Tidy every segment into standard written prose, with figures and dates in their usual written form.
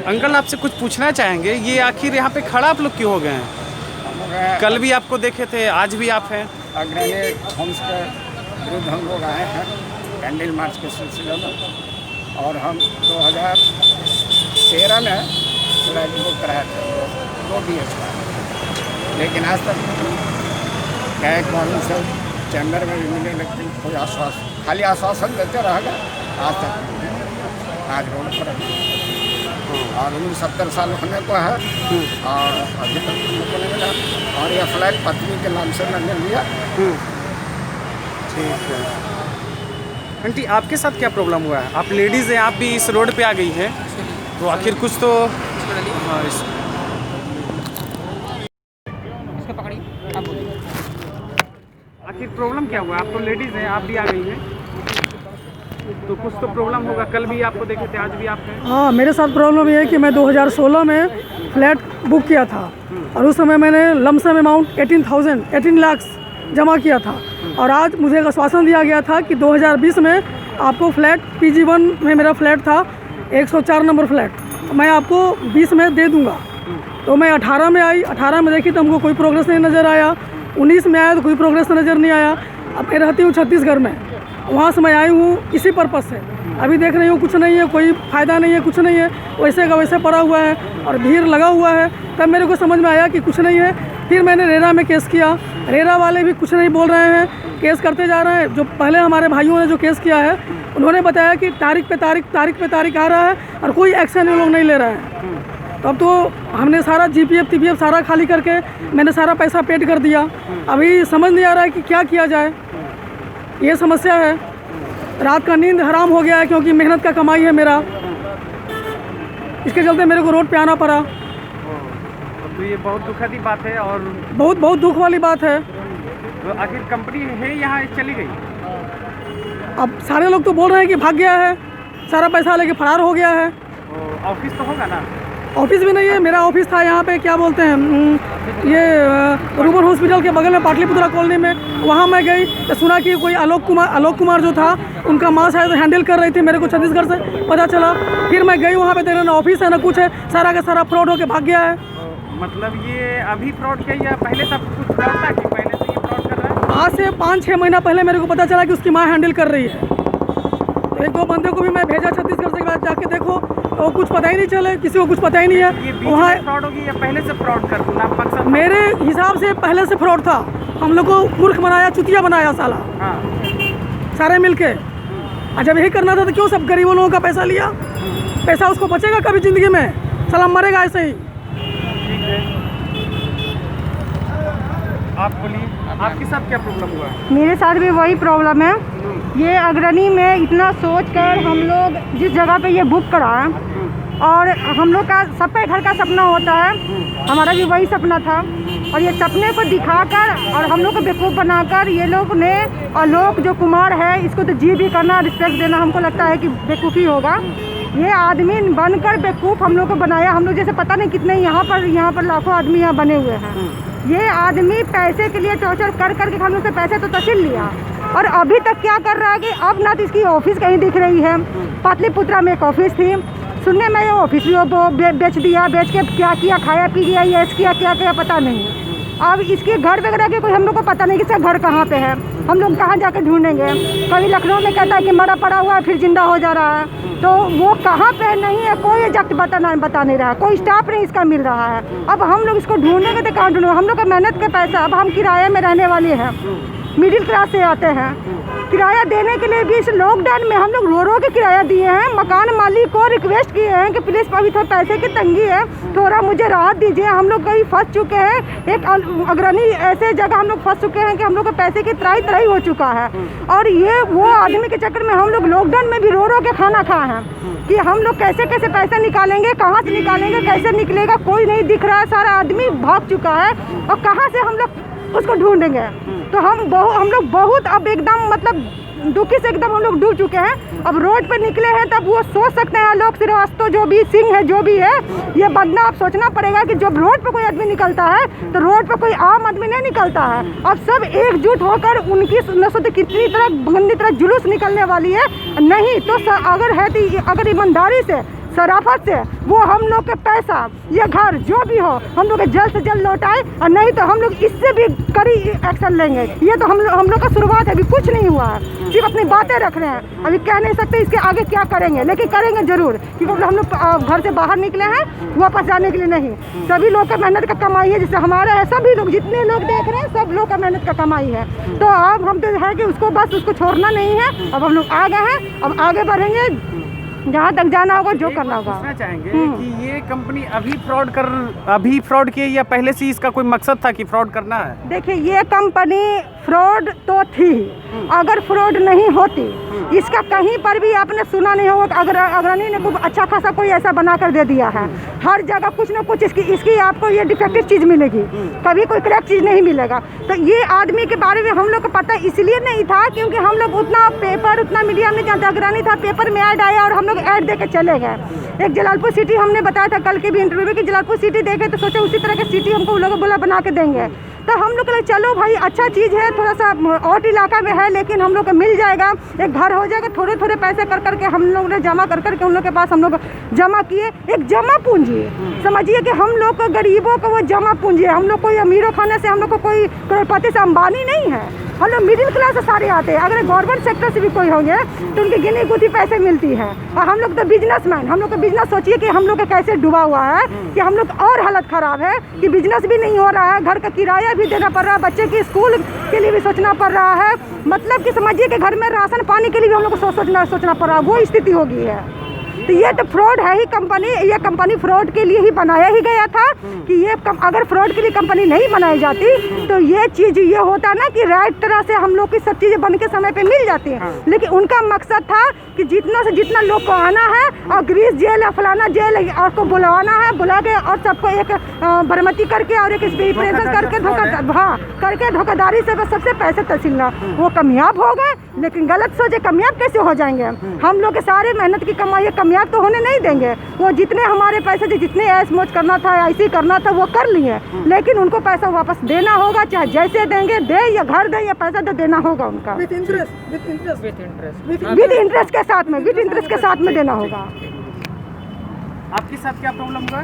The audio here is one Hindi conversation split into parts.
अंकल आपसे कुछ पूछना चाहेंगे, ये आखिर यहाँ पे खड़ा आप लोग क्यों हो गए हैं? कल भी आपको देखे थे, आज भी आप हैं। अग्रणी होम्स के विरुद्ध हम लोग आए हैं कैंडल मार्च के सिलसिले में, और हम 2013 में फ्लैट बुक कराए थे 2 BH का, लेकिन आज तक गए कॉलोनी से चैम्बर में भी मिले, लेकिन कोई आश्वासन, खाली आश्वासन देते रह गए। आज तक आज रोड पर और 70 साल होने को है और अभी तक हमको नहीं मिला, और यह फ्लैट पत्नी के नाम से मैंने लिया। ठीक है। आंटी आपके साथ क्या प्रॉब्लम हुआ है? आप लेडीज़ हैं, आप भी इस रोड पे आ गई है, तो आखिर कुछ तो हाँ इसको पकड़िए, आप बोलिए। आखिर प्रॉब्लम क्या हुआ? आप तो लेडीज़ हैं, आप भी आ गई हैं, तो कुछ तो प्रॉब्लम होगा। कल भी आपको देखे थे, आज भी आप हैं। हाँ, मेरे साथ प्रॉब्लम ये है कि मैं 2016 में फ्लैट बुक किया था और उस समय मैंने लमसम अमाउंट 18 लाख जमा किया था, और आज मुझे एक आश्वासन दिया गया था कि 2020 में आपको फ्लैट PG1 में मेरा फ्लैट था 104 नंबर फ्लैट, मैं आपको 20 में दे दूंगा। तो मैं 18 में आई, 18 में देखी तो हमको कोई प्रोग्रेस नहीं नज़र आया, 19 में आया तो कोई प्रोग्रेस नज़र नहीं आया। अब मैं रहती हूँ छत्तीसगढ़ में, वहाँ से मैं आई हूँ इसी पर्पज़ से। अभी देख रही हूँ कुछ नहीं है, कोई फ़ायदा नहीं है, कुछ नहीं है, वैसे का वैसे पड़ा हुआ है और भीड़ लगा हुआ है। तब मेरे को समझ में आया कि कुछ नहीं है। फिर मैंने रेरा में केस किया, रेरा वाले भी कुछ नहीं बोल रहे हैं, केस करते जा रहे हैं। जो पहले हमारे भाइयों ने जो केस किया है उन्होंने बताया कि तारीख पे तारीख आ रहा है और कोई एक्शन वो लोग नहीं ले रहे हैं। तब तो हमने सारा GPF TPF सारा खाली करके मैंने सारा पैसा पेड कर दिया। अभी समझ नहीं आ रहा है कि क्या किया जाए, ये समस्या है। रात का नींद हराम हो गया है क्योंकि मेहनत का कमाई है मेरा, इसके चलते मेरे को रोड पे आना पड़ा। तो ये बहुत दुखद बात है और बहुत दुख वाली बात है। तो आखिर कंपनी है यहाँ चली गई? अब सारे लोग तो बोल रहे हैं कि भाग गया है, सारा पैसा लेके फरार हो गया है। ऑफिस तो होगा ना? ऑफिस भी नहीं है, मेरा ऑफिस था यहाँ पे क्या बोलते हैं ये रूरल हॉस्पिटल के बगल में पाटलिपुत्रा कॉलोनी में, वहाँ मैं गई तो सुना कि कोई आलोक कुमार जो था उनका माँ शायद हैंडल कर रही थी, मेरे को छत्तीसगढ़ से पता चला। फिर मैं गई वहाँ पे, देखना ना ऑफिस है ना कुछ है, सारा का सारा फ्रॉड होके भाग गया है। मतलब ये अभी फ्रॉड किया या पहले सब कुछ फ्रॉड था कि पहले से ये फ्रॉड कर रहा है? आज से 5-6 महीना पहले मेरे को पता चला कि उसकी माँ हैंडल कर रही है। तो 1-2 बंदे को भी मैं भेजा छत्तीसगढ़ से, बाद जाके देखो तो कुछ पता ही नहीं चले, किसी को कुछ पता ही नहीं है। वहाँ फ्रॉड होगी या पहले से फ्रॉड कर दूँ मकसद? मेरे हिसाब से पहले से फ्रॉड था, हम लोग को मूर्ख बनाया, चुतिया बनाया साला। हाँ। सारे मिलके। और जब यही करना था तो क्यों सब गरीबों लोगों का पैसा लिया? पैसा उसको बचेगा कभी ज़िंदगी में? साला मरेगा ऐसे ही। ठीक है, आप बोलिए, आपके साथ क्या प्रॉब्लम हुआ है? मेरे साथ भी वही प्रॉब्लम है। ये अग्रणी में इतना सोच कर हम लोग जिस जगह पे ये बुक कराएं, और हम लोग का सबका घर का सपना होता है, हमारा भी वही सपना था, और ये सपने को दिखाकर और हम लोग को बेवकूफ़ बनाकर ये लोग ने, आलोक जो कुमार है इसको तो जी भी करना, रिस्पेक्ट देना हमको लगता है कि बेवकूफ़ी होगा। ये आदमी बनकर बेवकूफ़ हम लोग को बनाया। हम लोग जैसे पता नहीं कितने यहाँ पर लाखों आदमी यहाँ बने हुए हैं। ये आदमी पैसे के लिए टॉर्चर कर करके हम लोग से पैसे तो तहसील लिया, और अभी तक क्या कर रहा है कि अब ना तो इसकी ऑफिस कहीं दिख रही है। पाटलिपुत्रा में एक ऑफिस थी, सुनने में ये ऑफिस भी वो बेच दिया, बेच के क्या किया, खाया पी गया, ये किया क्या किया पता नहीं। अब इसके घर वगैरह के कोई हम लोग को पता नहीं कि इसका घर कहाँ पे है, हम लोग कहाँ जाकर ढूंढेंगे। कभी लखनऊ में कहता है कि मरा पड़ा हुआ है, फिर जिंदा हो जा रहा है, तो वो कहाँ पे नहीं है कोई एग्जैक्ट बता नहीं रहा, कोई स्टाफ नहीं इसका मिल रहा है। अब हम लोग इसको ढूंढेंगे तो कहाँ ढूंढेंगे? हम लोग का मेहनत का पैसा, अब हम किराए में रहने वाले हैं, मिडिल क्लास से आते हैं, किराया देने के लिए भी इस लॉकडाउन में हम लोग रो के किराया दिए हैं। मकान मालिक को रिक्वेस्ट किए हैं कि प्लीज़ अभी थोड़ा पैसे की तंगी है, थोड़ा मुझे राहत दीजिए। हम लोग कहीं फंस चुके हैं, एक अग्रणी ऐसे जगह हम लोग फंस चुके हैं कि हम लोग को पैसे की त्राही हो चुका है। और ये वो आदमी के चक्कर में हम लोग लॉकडाउन में भी रो के खाना खाए हैं कि हम लोग कैसे पैसे निकालेंगे, कहाँ से निकालेंगे, कैसे निकलेगा, कोई नहीं दिख रहा है, सारा आदमी भाग चुका है, और कहाँ से हम लोग उसको ढूंढेंगे। तो हम लोग बहुत अब एकदम मतलब दुखी से एकदम हम लोग डूब चुके हैं। अब रोड पर निकले हैं तब वो सोच सकते हैं आलोक श्रीवास्तव जो भी सिंह है जो भी है, ये बदला अब सोचना पड़ेगा कि जब रोड पर कोई आदमी निकलता है तो रोड पर कोई आम आदमी नहीं निकलता है। अब सब एकजुट होकर उनकी नस्ल कितनी तरह गंदी तरह जुलूस निकलने वाली है। नहीं तो अगर ईमानदारी से शराफत से वो हम लोग के पैसा, ये घर जो भी हो, हम लोग जल्द से जल्द लौटाए, और नहीं तो हम लोग इससे भी कड़ी एक्शन लेंगे। ये तो हम लोग का शुरुआत है, अभी कुछ नहीं हुआ है, सिर्फ अपनी बातें रख रहे हैं, अभी कह नहीं सकते इसके आगे क्या करेंगे, लेकिन करेंगे जरूर, क्योंकि हम लोग घर से बाहर निकले हैं वापस जाने के लिए नहीं। सभी लोग का मेहनत का कमाई है, जैसे हमारा है, सभी लोग जितने लोग देख रहे हैं सब लोग का मेहनत का कमाई है। तो अब हम तो है कि उसको बस उसको छोड़ना नहीं है, अब हम लोग आ गए हैं, अब आगे बढ़ेंगे, जहाँ तक जाना होगा, जो करना होगा। पूछना चाहेंगे कि ये कंपनी अभी फ्रॉड की या पहले से इसका कोई मकसद था कि फ्रॉड करना है? देखिए, ये कंपनी फ्रॉड तो थी, अगर फ्रॉड नहीं होती, इसका कहीं पर भी आपने सुना नहीं होगा अगर अग्रणी ने खूब अच्छा खासा कोई ऐसा बना कर दे दिया है। हर जगह कुछ ना कुछ इसकी आपको ये डिफेक्टिव चीज़ मिलेगी, कभी कोई करेक्ट चीज़ नहीं मिलेगा। तो ये आदमी के बारे में हम लोग को पता इसलिए नहीं था क्योंकि हम लोग उतना पेपर, उतना मीडिया में जानते, अग्रणी था, पेपर में ऐड आया और हम लोग ऐड दे के चले गए। एक जलालपुर सिटी हमने बताया था कल के भी इंटरव्यू में कि जलालपुर सिटी देखे तो सोचे उसी तरह की सिटी हमको लोग बोला बना के देंगे। तो हम लोग कहे चलो भाई अच्छा चीज़ है, थोड़ा सा और इलाका में है, लेकिन हम लोग को मिल जाएगा, एक घर हो जाएगा, थोड़े थोड़े पैसे कर करके हम लोग ने जमा कर करके उन लोग के पास हम लोग जमा किए, एक जमा पूंजी समझिए कि हम लोग को गरीबों को वो जमा पूंजी है। हम लोग कोई अमीरों खाने से, हम लोग को कोई करोड़पति से अंबानी नहीं है, हम लोग मिडिल क्लास से सारे आते हैं। अगर गवर्नमेंट सेक्टर से भी कोई होंगे तो उनकी गिनी गुथी पैसे मिलती है, और हम लोग तो बिजनेसमैन, हम लोग का बिजनेस सोचिए कि हम लोग का कैसे डूबा हुआ है कि हम लोग और हालत ख़राब है कि बिजनेस भी नहीं हो रहा है, घर का किराया भी देना पड़ रहा है, बच्चे की स्कूल के लिए भी सोचना पड़ रहा है, मतलब कि समझिए कि घर में राशन पानी के लिए भी हम लोग को सोचना पड़ रहा है, वो स्थिति हो गई है। तो ये तो फ्रॉड है ही कंपनी, ये कंपनी फ्रॉड के लिए ही बनाया ही गया था कि ये अगर फ्रॉड के लिए कंपनी नहीं बनाई जाती तो ये चीज़ ये होता ना कि राइट तरह से हम लोग की सब चीज़ें बन के समय पे मिल जाती हैं। लेकिन उनका मकसद था कि जितना से जितना लोग को आना है और ग्रीस जेल या फलाना जेल और को बुलवाना है, बुला के और सबको एक भरमती करके और एक प्रेशर करके धोखाधड़ी से बस सबसे पैसे तसीलना, वो कामयाब हो गए। लेकिन गलत सोचे कामयाब कैसे हो जाएंगे? हम लोग के सारे मेहनत की कमाई कामयाब तो होने नहीं देंगे। वो जितने हमारे पैसे थे, जितने ऐश मौज करना था, ऐसे करना था, वो कर लिए, लेकिन उनको पैसा वापस देना होगा, चाहे जैसे देंगे दे या घर दे या पैसा तो देना होगा उनका विद इंटरेस्ट के साथ में, विद इंटरेस्ट के साथ में देना होगा। आपके साथ क्या प्रॉब्लम हुआ?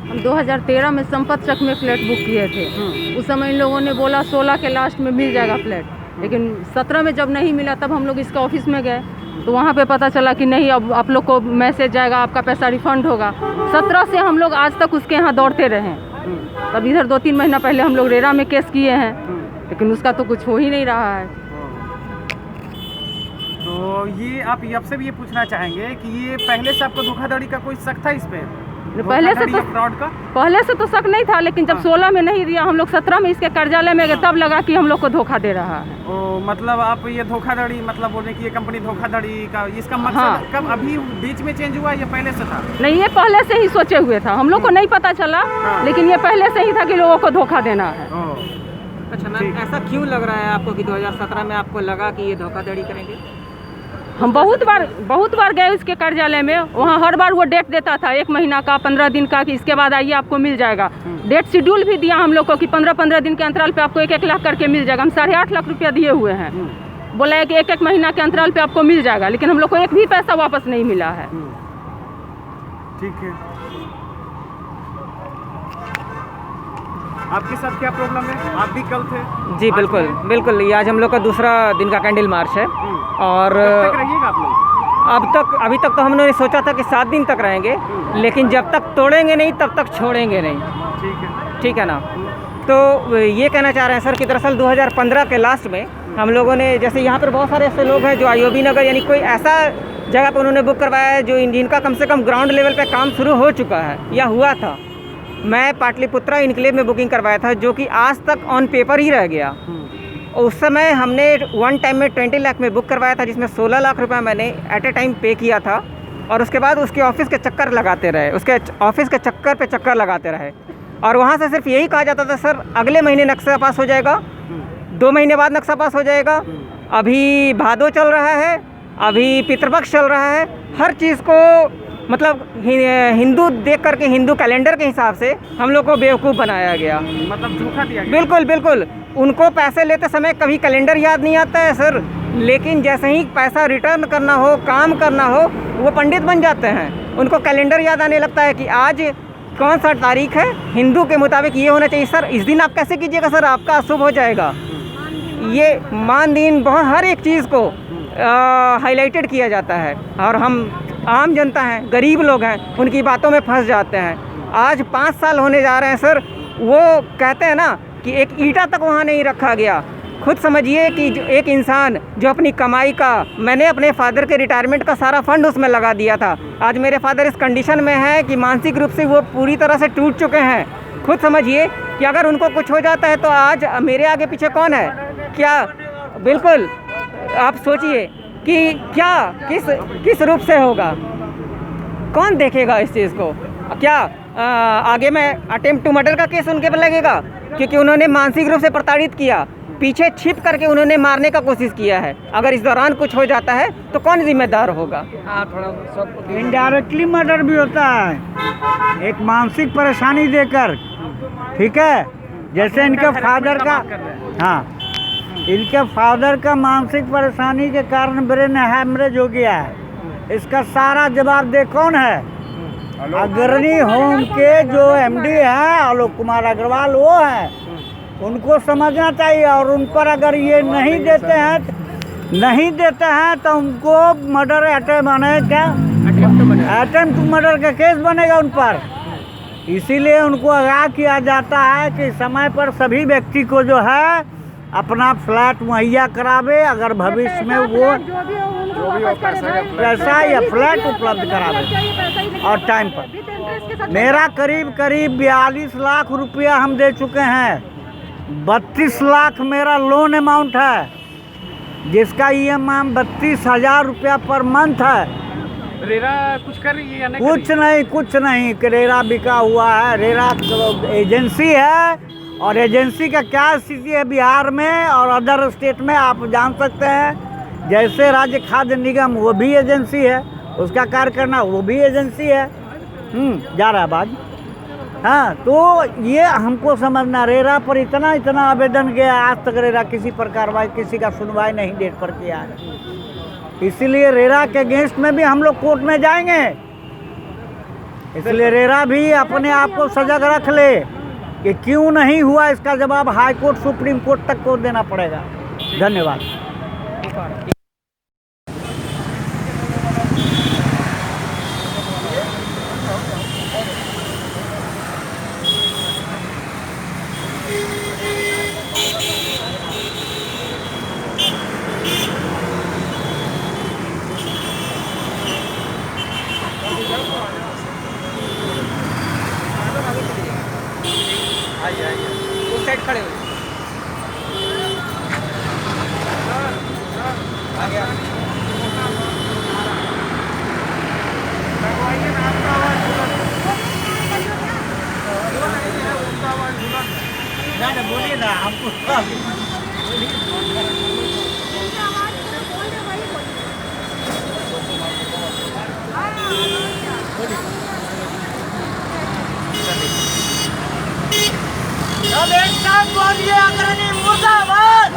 हम 2013 में संपत चक में फ्लैट बुक किए थे। उस समय इन लोगों ने बोला 16 के लास्ट में मिल जाएगा फ्लैट, लेकिन 17 में जब नहीं मिला तब हम लोग इसके ऑफिस में गए तो वहाँ पे पता चला कि नहीं, अब आप लोग को मैसेज जाएगा, आपका पैसा रिफंड होगा। 17 से हम लोग आज तक उसके यहाँ दौड़ते रहे। तब इधर 2-3 महीना पहले हम लोग रेरा में केस किए हैं, लेकिन उसका तो कुछ हो ही नहीं रहा है। तो ये आप आपसे भी ये पूछना चाहेंगे कि ये पहले से आपको धोखाधड़ी का कोई शक था इस पे? पहले से तो शक नहीं था, लेकिन जब 16 में नहीं दिया, हम लोग 17 में इसके कार्यालय में गए, तब लगा कि हम लोग को धोखा दे रहा है। ओ, मतलब आप ये धोखाधड़ी मतलब बोल रहे कि ये कंपनी धोखाधड़ी का इसका मकसद हाँ। कब अभी बीच में चेंज हुआ या पहले से था? नहीं, ये पहले से ही सोचे हुए था, हम लोग को नहीं पता चला, लेकिन ये पहले से ही था कि लोगों को धोखा देना है। अच्छा मैम, ऐसा क्यों लग रहा है आपको कि 2017 में आपको लगा कि ये धोखाधड़ी करेंगे? हम बहुत बार गए उसके कार्यालय में, वहाँ हर बार वो डेट देता था, 1 महीना का, 15 दिन का, कि इसके बाद आइए आपको मिल जाएगा। डेट शेड्यूल भी दिया हम लोग को कि 15-15 दिन के अंतराल पे आपको 1-1 लाख करके मिल जाएगा। हम 8.5 लाख रुपया दिए हुए हैं, बोला है कि 1-1 महीना के अंतराल पे आपको मिल जाएगा, लेकिन हम लोग को एक भी पैसा वापस नहीं मिला है। ठीक है, आपके साथ क्या प्रॉब्लम है? आप भी कल थे? जी बिल्कुल बिल्कुल, ये आज हम लोग का दूसरा दिन का कैंडल मार्च है। और कब तक रहिएगा आप लोग? अभी तक तो हमने सोचा था कि 7 दिन तक रहेंगे, लेकिन जब तक तोड़ेंगे नहीं तब तक छोड़ेंगे नहीं। ठीक है ना? तो ये कहना चाह रहे हैं सर कि दरअसल 2015 के लास्ट में हम लोगों ने, जैसे यहाँ पर बहुत सारे ऐसे लोग हैं जो आईओबी नगर यानी कोई ऐसा जगह पर उन्होंने बुक करवाया है जो जिनका कम से कम ग्राउंड लेवल पे काम शुरू हो चुका है या हुआ था। मैं पाटलिपुत्रा इनक्लेव में बुकिंग करवाया था, जो कि आज तक ऑन पेपर ही रह गया। उस समय हमने वन टाइम में 20 लाख में बुक करवाया था, जिसमें 16 लाख रुपए मैंने एट ए टाइम पे किया था, और उसके बाद उसके ऑफिस के चक्कर लगाते रहे, उसके ऑफिस के चक्कर पे चक्कर लगाते रहे, और वहाँ से सिर्फ यही कहा जाता था सर अगले महीने नक्शा पास हो जाएगा, 2 महीने बाद नक्शा पास हो जाएगा, अभी भादो चल रहा है, अभी पितृपक्ष चल रहा है। हर चीज़ को मतलब हिंदू देख करके, हिंदू कैलेंडर के हिसाब से हम लोग को बेवकूफ़ बनाया गया, मतलब धोखा दिया गया। बिल्कुल बिल्कुल, उनको पैसे लेते समय कभी कैलेंडर याद नहीं आता है सर, लेकिन जैसे ही पैसा रिटर्न करना हो, काम करना हो, वो पंडित बन जाते हैं। उनको कैलेंडर याद आने लगता है कि आज कौन सा तारीख है, हिंदू के मुताबिक ये होना चाहिए। सर इस दिन आप कैसे कीजिएगा सर, आपका अशुभ हो जाएगा। ये मान दिन बहुत हर एक चीज़ को हाईलाइटेड किया जाता है और हम आम जनता हैं, गरीब लोग हैं, उनकी बातों में फंस जाते हैं। आज 5 साल होने जा रहे हैं सर, वो कहते हैं ना कि एक ईंटा तक वहाँ नहीं रखा गया। खुद समझिए कि जो एक इंसान जो अपनी कमाई का, मैंने अपने फादर के रिटायरमेंट का सारा फंड उसमें लगा दिया था, आज मेरे फादर इस कंडीशन में है कि मानसिक रूप से वो पूरी तरह से टूट चुके हैं। खुद समझिए कि अगर उनको कुछ हो जाता है तो आज मेरे आगे पीछे कौन है? क्या बिल्कुल आप सोचिए कि क्या किस रूप से होगा, कौन देखेगा इस चीज़ को? क्या आगे में अटेम्प्ट टू मर्डर का केस उनके पर लगेगा क्योंकि उन्होंने मानसिक रूप से प्रताड़ित किया, पीछे छिप करके उन्होंने मारने का कोशिश किया है। अगर इस दौरान कुछ हो जाता है तो कौन जिम्मेदार होगा? इनडायरेक्टली मर्डर भी होता है, एक मानसिक परेशानी देकर, ठीक है। जैसे इनके फादर का, हाँ, इनके फादर का मानसिक परेशानी के कारण ब्रेन हैमरेज हो गया है। इसका सारा जवाबदेह कौन है? अग्रणी होम के जो एमडी हैं आलोक कुमार अग्रवाल, वो हैं। उनको समझना चाहिए और उन पर अगर ये नहीं देते हैं तो उनको मर्डर अटेम्प्ट टू मर्डर का केस बनेगा उन पर। इसीलिए उनको आगाह किया जाता है कि समय पर सभी व्यक्ति को जो है अपना फ्लैट मुहैया करावे, अगर भविष्य में वो पैसा या फ्लैट उपलब्ध करावे और टाइम पर। मेरा करीब 42 लाख रुपया हम दे चुके हैं। 32 लाख मेरा लोन अमाउंट है, जिसका EMI 32,000 रुपया पर मंथ है। रेरा कुछ कर रही है या नहीं? कुछ नहीं, रेरा बिका हुआ है। रेरा एजेंसी है और एजेंसी का क्या स्थिति है बिहार में और अदर स्टेट में आप जान सकते हैं। जैसे राज्य खाद्य निगम वो भी एजेंसी है, उसका कार्य करना वो भी एजेंसी है। जा रहा है बाज। हाँ, तो ये हमको समझना, रेरा पर इतना आवेदन गया, आज तक रेरा किसी पर कार्रवाई, किसी का सुनवाई नहीं डेट पर किया है। इसीलिए रेरा के अगेंस्ट में भी हम लोग कोर्ट में जाएंगे। इसलिए रेरा भी अपने आप को सजग रख ले कि क्यों नहीं हुआ, इसका जवाब हाई कोर्ट, सुप्रीम कोर्ट तक को देना पड़ेगा। धन्यवाद। उस साइड खड़े हो बोलिए ना हमको। अब एक साथ बोलिए, अग्रणी मुर्दाबाद।